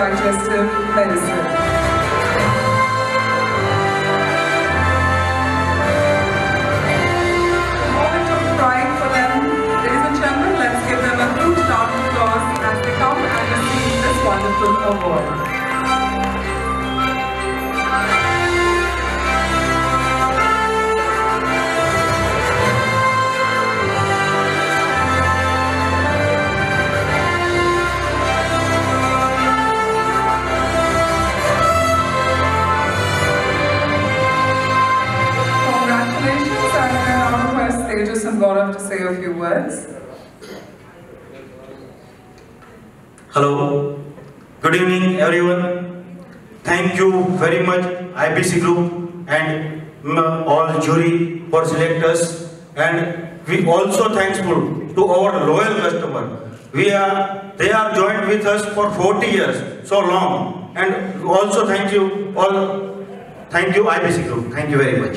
digestive medicine. A moment of pride for them. Ladies and gentlemen, let's give them a huge round of applause as they come and receive this wonderful award. Tejas and Gaurav to say a few words. Hello, good evening everyone. Thank you very much IBC Group and all jury for select us, and we also thankful to our loyal customer. They are joined with us for 40 years, so long, and also thank you all. Thank you IBC Group. Thank you very much.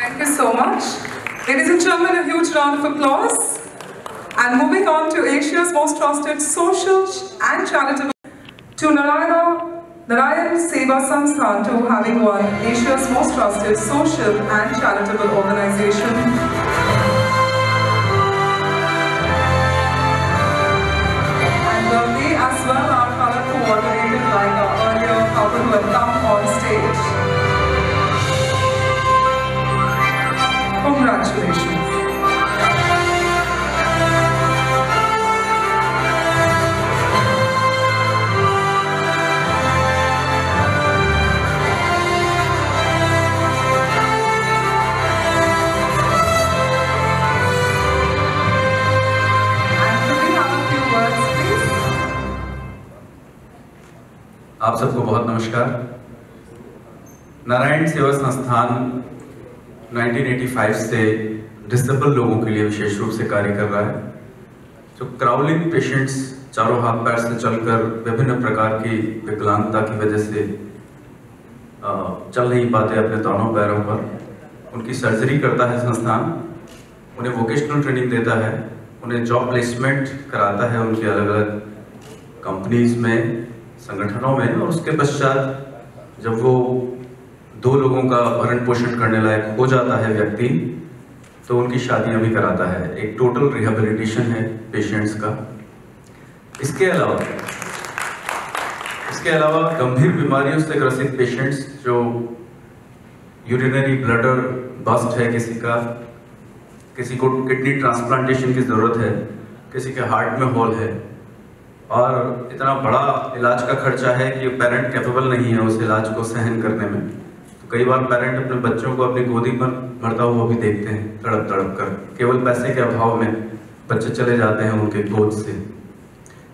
Thank you so much. Ladies and gentlemen, a huge round of applause. And moving on to Asia's most trusted social and charitable, to Narayan Seva Sansthan, to having won Asia's most trusted social and charitable organization. And they as well are color coordinated like our earlier couple who have come on stage. Congratulations. आप सबको बहुत नमस्कार। नारायण सेवा संस्थान 1985 से disable लोगों के लिए विशेष रूप से कार्य कर रहा है। जो क्राउलिंग पेशेंट्स चारों हाथ पैर से चलकर विभिन्न प्रकार की विकलांगता की वजह से चल नहीं पाते अपने दोनों पैरों पर, उनकी सर्जरी करता है संस्थान, उन्हें वोकेशनल ट्रेनिंग देता है, उन्हें जॉब प्लेसमेंट कराता है उनकी अलग अलग कंपनीज में, संगठनों में, और उसके पश्चात जब वो 2 लोगों का भरण पोषण करने लायक हो जाता है व्यक्ति, तो उनकी शादियां भी कराता है। एक टोटल रिहेबिलिटेशन है पेशेंट्स का। इसके अलावा गंभीर बीमारियों से ग्रसित पेशेंट्स, जो यूरिनरी ब्लडर बस्ट है किसी को किडनी ट्रांसप्लांटेशन की ज़रूरत है, किसी के हार्ट में होल है, और इतना बड़ा इलाज का खर्चा है कि पेरेंट कैपेबल नहीं है उस इलाज को सहन करने में। तो कई बार पेरेंट अपने बच्चों को अपनी गोदी पर मरता हुआ भी देखते हैं तड़प तड़प कर, केवल पैसे के अभाव में बच्चे चले जाते हैं उनके गोद से।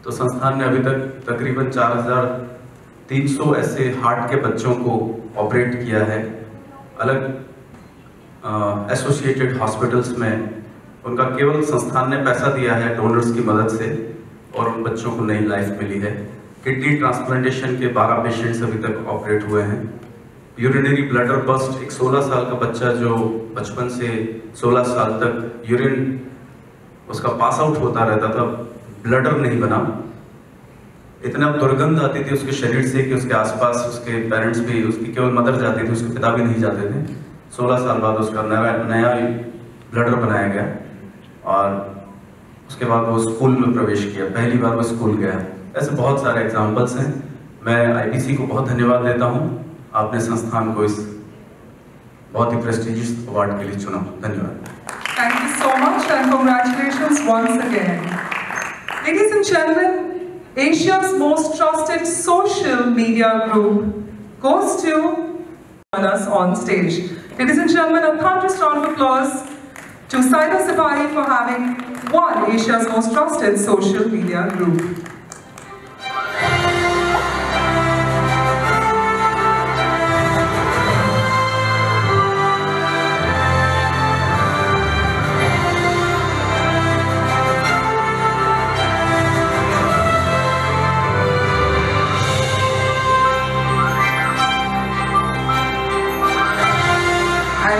तो संस्थान ने अभी तक तकरीबन 4300 ऐसे हार्ट के बच्चों को ऑपरेट किया है। अलग एसोसिएटेड हॉस्पिटल्स में उनका केवल संस्थान ने पैसा दिया है डोनर्स की मदद से, और उन बच्चों को नई लाइफ मिली है। किडनी ट्रांसप्लांटेशन के 12 पेशेंट्स अभी तक ऑपरेट हुए हैं। यूरिनरी ब्लडर बस्ट, एक 16 साल का बच्चा जो बचपन से 16 साल तक यूरिन उसका पास आउट होता रहता था, ब्लडर नहीं बना, इतना दुर्गंध आती थी उसके शरीर से कि उसके आसपास उसके पेरेंट्स भी, उसकी केवल मदर जाती थी, उसके पिता भी नहीं जाते थे। 16 साल बाद उसका नया ब्लडर बनाया गया, और उसके बाद वो स्कूल में प्रवेश किया, पहली बार वो स्कूल गया। ऐसे बहुत सारे एग्जाम्पल्स हैं। मैं आईबीसी को बहुत धन्यवाद देता हूँ, आपने संस्थान को इस बहुत ही प्रेस्टिजियस अवार्ड के लिए चुना। धन्यवाद। Thank you so much and congratulations once again. Ladies and gentlemen, Asia's most trusted social media group goes to us on stage. Ladies and gentlemen, a thunderous round of applause to Saida Sipahi for having won Asia's most trusted social media group.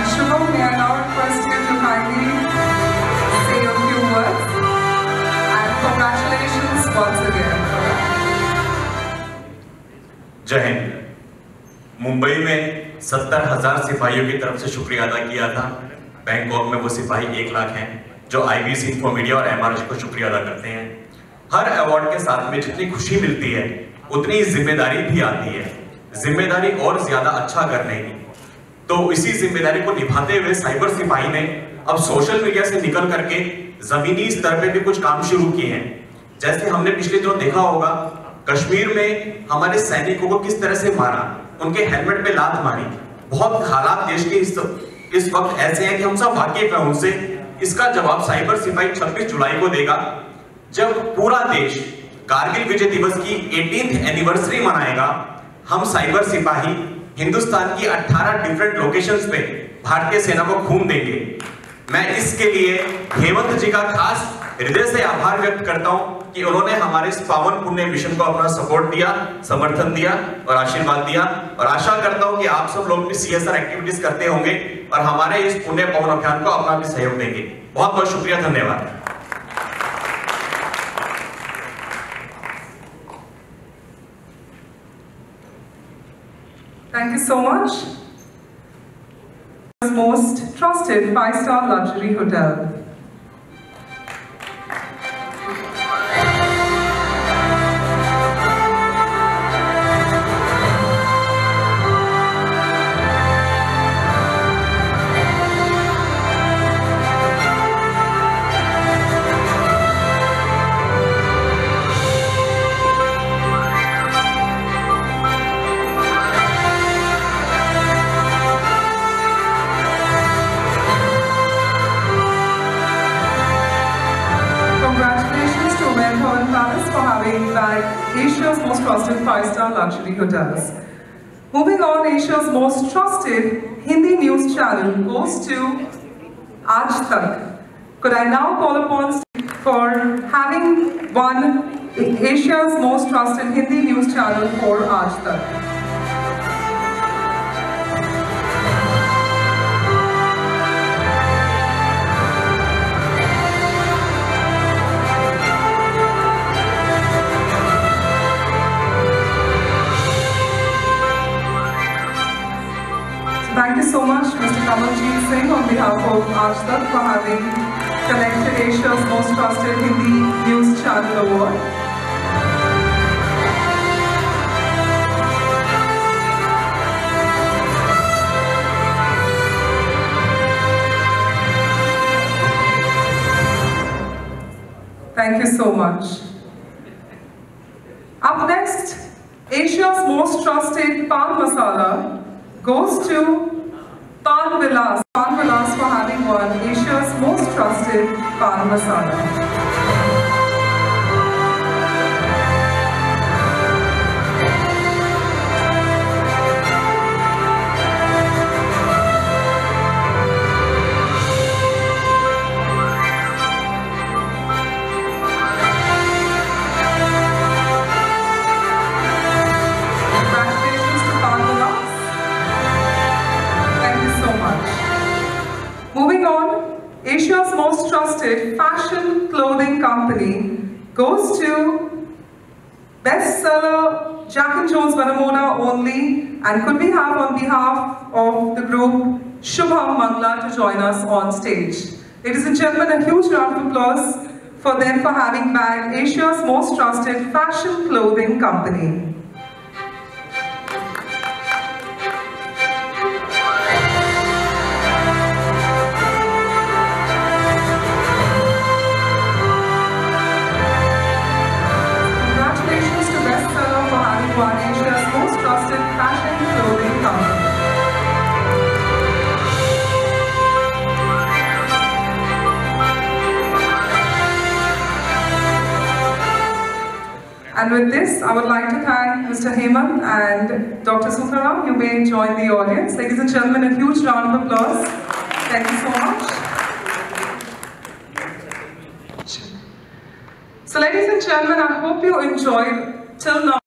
Shubham, may I now request you to kindly say a few words, and congratulations once again. Mumbai में 70,000 सिपाहियों की तरफ से शुक्रिया अदा किया था। Bangkok में वो सिपाही 1 लाख हैं जो IBC इन्फो मीडिया और MRG को शुक्रिया अदा करते हैं। हर अवार्ड के साथ में जितनी खुशी मिलती है उतनी जिम्मेदारी भी आती है, जिम्मेदारी और ज्यादा अच्छा करने की। तो इसी जिम्मेदारी को निभाते हुए साइबर सिपाही ने अब सोशल मीडिया से निकल करके जमीनी स्तर पे भी कुछ काम शुरू किए हैं। जैसे हमने पिछले दिनों देखा होगा, कश्मीर में हमारे सैनिकों को किस तरह से मारा, उनके हेलमेट पे लात मारी। बहुत हालात देश के इस वक्त ऐसे हैं कि हम सब वाकिफ हैं उनसे। इसका जवाब साइबर सिपाही 26 जुलाई को देगा, जब पूरा देश कारगिल विजय दिवस की 18th एनिवर्सरी मनाएगा। हम साइबर सिपाही हिंदुस्तान की 18 डिफरेंट लोकेशंस पे भारतीय सेना को खून देंगे। मैं इसके लिए हेमंत जी का खास हृदय से आभार व्यक्त करता हूं कि उन्होंने हमारे इस पावन पुण्य मिशन को अपना सपोर्ट दिया, समर्थन दिया और आशीर्वाद दिया। और आशा करता हूं कि आप सब लोग भी CSR एक्टिविटीज करते होंगे और हमारे इस पुण्य पवन अभियान को अपना भी सहयोग देंगे। बहुत बहुत शुक्रिया, धन्यवाद। Thank you so much. Most trusted 5-star luxury hotel. Asia's most trusted 5-star luxury hotels. Moving on, Asia's most trusted Hindi news channel goes to Aaj Tak. Could I now call upon for having won Asia's most trusted Hindi news channel for Aaj Tak? Thank you so much, Mr. Kamaljeet Singh, on behalf of Aaj Tak for having collected Asia's most trusted Hindi news channel award. Thank you so much. Up next, Asia's most trusted Pan Masala goes to Pan Vilas. Pan Vilas for having won Asia's most trusted Pan Masala. Moving on, Asia's most trusted fashion clothing company goes to bestseller Jack and Jones Vanamona only, and could we have on behalf of the group Shubham Mangla to join us on stage. Ladies and gentlemen, a huge round of applause for them for having bagged Asia's most trusted fashion clothing company. Asia's most trusted fashion clothing company. And with this, I would like to thank Mr. Hemant and Dr. Sutharam. You may join the audience. Ladies and gentlemen, a huge round of applause. Thank you so much. So ladies and gentlemen, I hope you enjoyed till now.